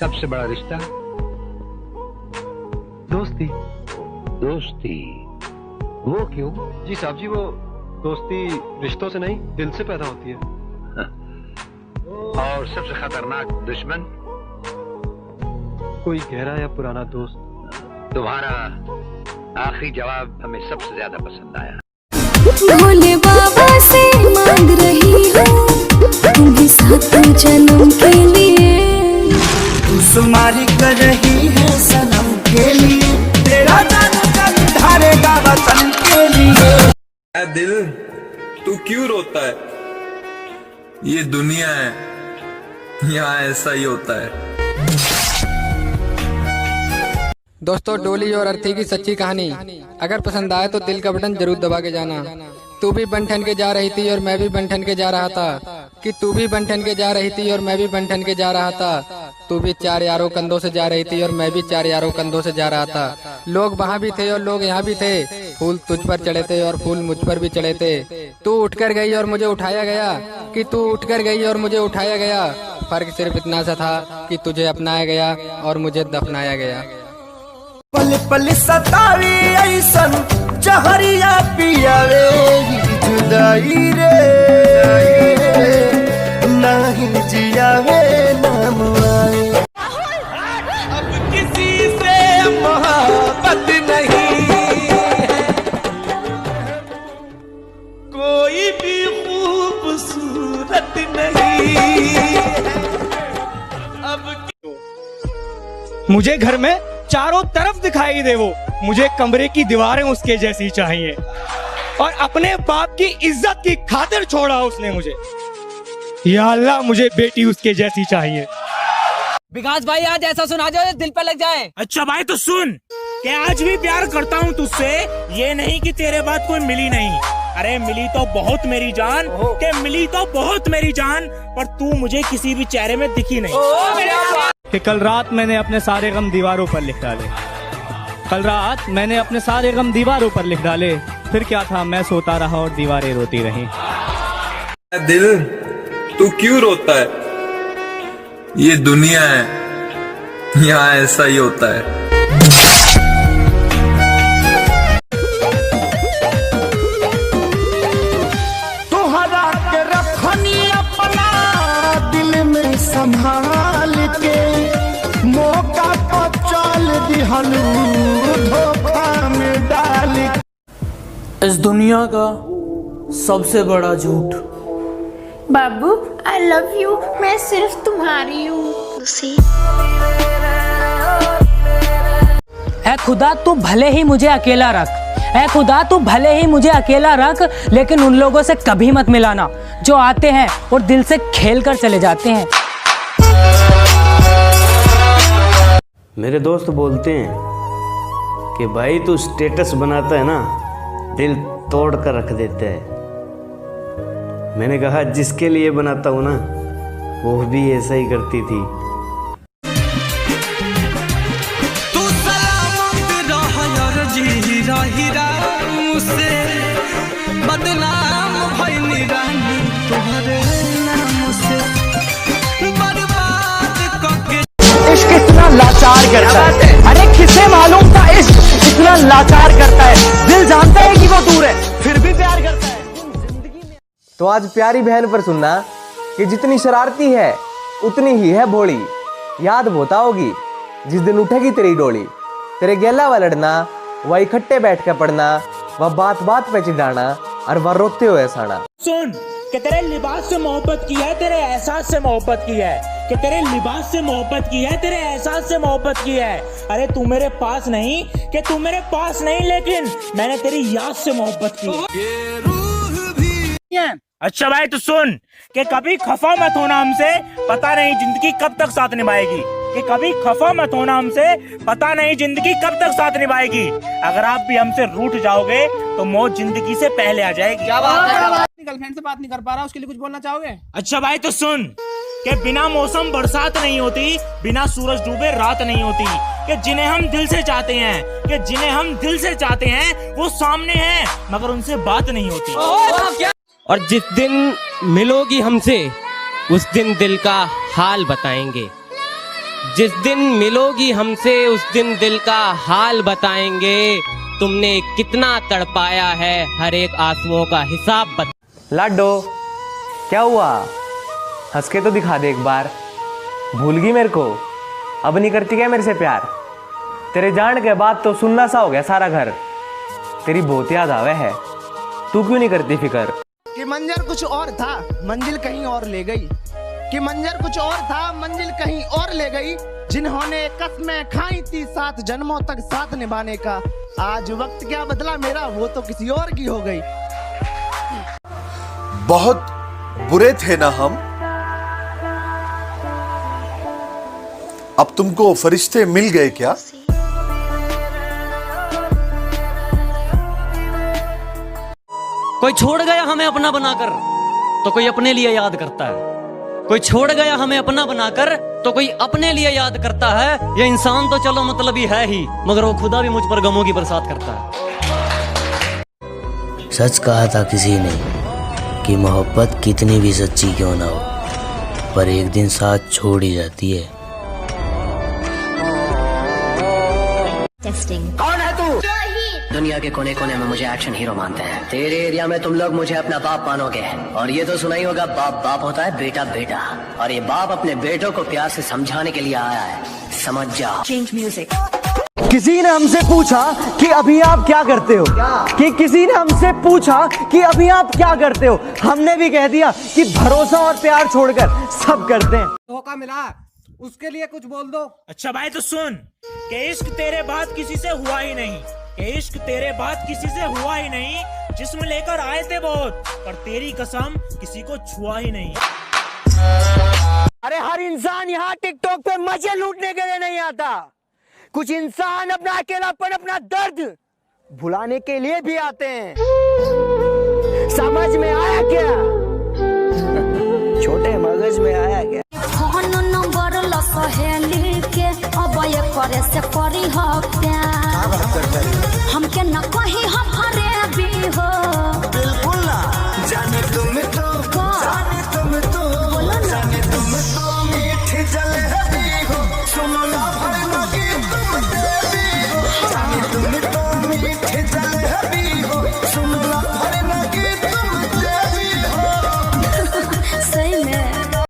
सबसे बड़ा रिश्ता दोस्ती। दोस्ती। वो क्यों? जी साहब जी, वो दोस्ती रिश्तों से नहीं दिल से पैदा होती है। और सबसे खतरनाक दुश्मन? कोई गहरा या पुराना दोस्त। तुम्हारा आखिरी जवाब हमें सबसे ज्यादा पसंद आया। भोले बाबा से मांग रही हूँ तुम्हें सातों जन्म के लिए। सुमारी कर रही है सनम के लिए, तेरा जान धारेगा वतन के लिए। ऐ दिल तू क्यों रोता है? ये दुनिया है, यहाँ ऐसा ही होता है। दोस्तों, डोली और अर्थी की सच्ची कहानी अगर पसंद आए तो दिल का बटन जरूर दबा के जाना। तू भी बन ठन के जा रही थी और मैं भी बन ठन के जा रहा था, कि तू भी बन ठन के जा रही थी और मैं भी बन ठन के जा रहा था। तू भी 4 यारों कंधों से जा रही थी और मैं भी 4 यारों कंधों से जा रहा था। लोग वहाँ भी थे और लोग यहाँ भी थे, फूल तुझ पर चढ़े थे और फूल मुझ पर भी चढ़े थे। तू उठकर गई और मुझे उठाया गया, कि तू उठकर गई और मुझे उठाया गया। फर्क सिर्फ इतना सा था कि तुझे अपनाया गया और मुझे दफनाया गया। पल पल सतावी ऐसन जहरिया पियावे जुदाई रे, नहीं जियावे नाम आए। अब किसी से मोहब्बत नहीं है, कोई भी खूबसूरत नहीं है। अब मुझे घर में चारों तरफ दिखाई दे वो, मुझे कमरे की दीवारें उसके जैसी चाहिए, और अपने बाप की इज्जत की खातिर छोड़ा उसने मुझे। या अल्लाह, मुझे बेटी उसके जैसी चाहिए। विकास भाई, आज ऐसा सुना जो दिल पे लग जाए। अच्छा भाई, तो सुन कि आज भी प्यार करता हूँ तुझसे, ये नहीं कि तेरे बाद कोई मिली नहीं। अरे मिली तो बहुत मेरी जान, के मिली तो बहुत मेरी जान, पर तू मुझे किसी भी चेहरे में दिखी नहीं। कि कल रात मैंने अपने सारे गम दीवारों पर लिख डाले, कल रात मैंने अपने सारे गम दीवारों पर लिख डाले। फिर क्या था, मैं सोता रहा और दीवारें रोती रहीं। ऐ दिल तू क्यों रोता है? ये दुनिया है, यहाँ ऐसा ही होता है। तोहरा के रखनी अपना दिल में संभाल के, मौका पर चल दिहलू धोखा में डाल। इस दुनिया का सबसे बड़ा झूठ। बाबू आई लव यू, मैं सिर्फ तुम्हारी हूँ। ऐ खुदा, तू भले ही मुझे अकेला रख, ऐ खुदा तू भले ही मुझे अकेला रख, लेकिन उन लोगों से कभी मत मिलाना जो आते हैं और दिल से खेल कर चले जाते हैं। मेरे दोस्त बोलते हैं कि भाई तू स्टेटस बनाता है ना, दिल तोड़ कर रख देता है। मैंने कहा जिसके लिए बनाता हूँ ना, वो भी ऐसा ही करती थी। तू सलामत रह यार, जी रही मुझसे बदनाम भइनी रानी तुम्हारे नाम से, बर्बाद करके। इश्क इतना लाचार करता है, अरे किसे मालूम था इश्क इतना लाचार करता है। दिल जानता है कि वो दूर है, फिर भी प्यार करता है। तो आज प्यारी बहन पर सुनना कि जितनी शरारती है उतनी ही है भोली। याद होता होगी जिस दिन उठेगी तेरी डोली, तेरे गेला व लड़ना, वह इकट्ठे बैठ कर पढ़ना, वह बात बात पे चिढ़ाना और वह रोते हुए हंसाना। सुन कि तेरे लिबास से मोहब्बत की है, तेरे एहसास से मोहब्बत की है, कि तेरे लिबास से मोहब्बत की है, तेरे एहसास से मोहब्बत की है। अरे तू मेरे पास नहीं, कि तू मेरे पास नहीं, लेकिन मैंने तेरी याद से मोहब्बत की। ये रूह भी। अच्छा भाई, तो सुन कि कभी खफा मत होना हमसे, पता नहीं जिंदगी कब तक साथ निभाएगी। कि कभी खफा मत होना हमसे, पता नहीं जिंदगी कब तक साथ निभाएगी। अगर आप भी हमसे रूठ जाओगे तो मौत जिंदगी से पहले आ जाएगी। क्या बात है? गर्लफ्रेंड से बात नहीं कर पा रहा, उसके लिए कुछ बोलना चाहोगे? अच्छा भाई, तो सुन कि बिना मौसम बरसात नहीं होती, बिना सूरज डूबे रात नहीं होती। कि जिन्हें हम दिल से चाहते हैं, कि जिन्हें हम दिल से चाहते हैं वो सामने हैं, मगर उनसे बात नहीं होती। और जिस दिन मिलोगी हमसे, उस दिन दिल का हाल बताएंगे। जिस दिन मिलोगी हमसे उस दिन दिल का हाल बताएंगे, तुमने कितना तड़पाया है हर एक आंसुओं का हिसाब लाडो क्या हुआ? हंस के तो दिखा दे एक बार। भूल गई मेरे को? अब नहीं करती क्या मेरे से प्यार? तेरे जान के बाद तो सुन्ना सा हो गया सारा घर। तेरी बहुत याद आवे है, तू क्यों नहीं करती फिक्र? कि मंजर कुछ और था मंजिल कहीं और ले गई, कि मंजर कुछ और था मंजिल कहीं और ले गई। जिन्होंने कस्में खाई थी 7 जन्मों तक साथ निभाने का, आज वक्त क्या बदला मेरा, वो तो किसी और की हो गई। बहुत बुरे थे ना हम, अब तुमको फरिश्ते मिल गए क्या? कोई छोड़ गया हमें अपना बनाकर तो कोई अपने लिए याद करता है, कोई छोड़ गया हमें अपना बनाकर तो कोई अपने लिए याद करता है। ये इंसान तो चलो मतलबी है ही, मगर वो खुदा भी मुझ पर गमों की बरसात करता है। सच कहा था किसी ने कि मोहब्बत कितनी भी सच्ची क्यों ना हो, पर एक दिन साथ छोड़ ही जाती है। कौन है तू? दुनिया के कोने कोने में मुझे एक्शन हीरो मानते हैं। तेरे एरिया में तुम लोग मुझे अपना बाप मानोगे, और ये तो सुना ही होगा बाप बाप होता है बेटा बेटा, और ये बाप अपने बेटों को प्यार से समझाने के लिए आया है, समझ जा। Change music. किसी ने हमसे पूछा कि अभी आप क्या करते हो, कि किसी ने हमसे पूछा कि अभी आप क्या करते हो, हमने भी कह दिया कि भरोसा और प्यार छोड़कर सब करते हैं। धोखा मिला उसके लिए कुछ बोल दो। अच्छा भाई तो सुन कि इश्क तेरे बाद किसी से हुआ ही नहीं, कि इश्क तेरे बाद किसी से हुआ ही नहीं। जिस्म लेकर आए थे बहुत, पर तेरी कसम किसी को छुआ ही नहीं। अरे हर इंसान यहाँ टिकटॉक पे मजे लूटने के लिए नहीं आता, कुछ इंसान अपना अकेलापन अपना दर्द भुलाने के लिए भी आते हैं। समझ में आया क्या? छोटे मगज में आया क्या? नंबर सहेली के अब ये करे से करी हो प्यार।